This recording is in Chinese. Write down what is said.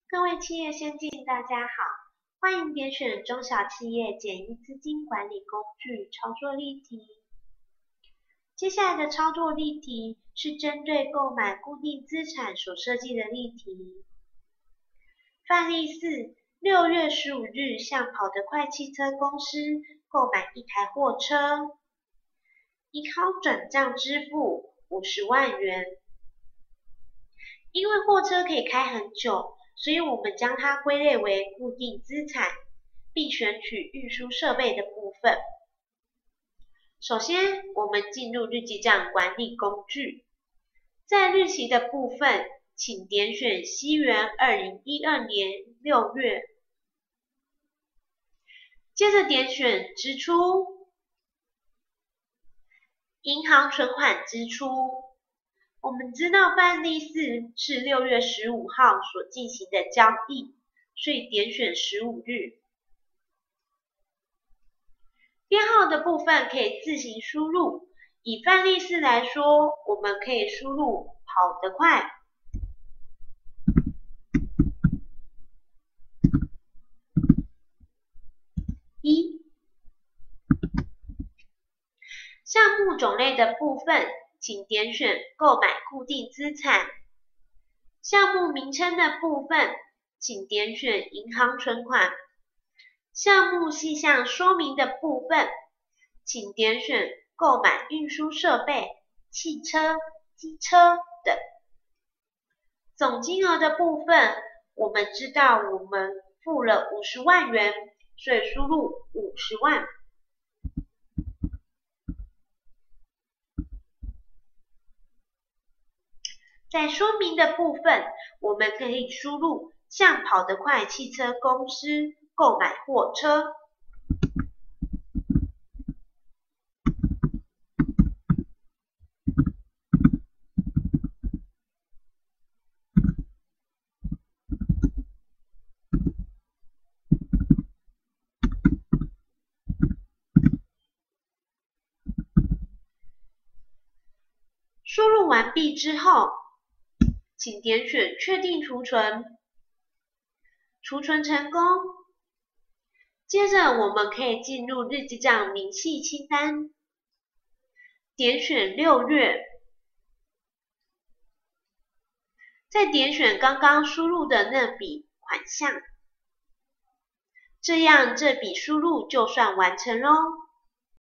各位企业先进，大家好，欢迎点选中小企业简易资金管理工具操作例题。接下来的操作例题是针对购买固定资产所设计的例题。范例4， 6月15日向跑得快汽车公司购买一台货车，银行转账支付50万元。因为货车可以开很久，所以我们将它归类为固定资产，并选取运输设备的部分。首先，我们进入日记账管理工具，在日期的部分，请点选西元2012年6月，接着点选支出，银行存款支出。我们知道范例4是6月15号所进行的交易，所以点选15日。编号的部分可以自行输入，以范例4来说，我们可以输入跑得快。项目种类的部分，请点选购买固定资产。项目名称的部分，请点选银行存款。项目细项说明的部分，请点选购买运输设备、汽车、机车等。总金额的部分，我们知道我们付了50万元，所以输入50万。在说明的部分，我们可以输入向跑得快汽车公司购买货车。输入完毕之后，请点选确定储存，储存成功。接着我们可以进入日记账明细清单，点选6月，再点选刚刚输入的那笔款项，这样这笔输入就算完成咯。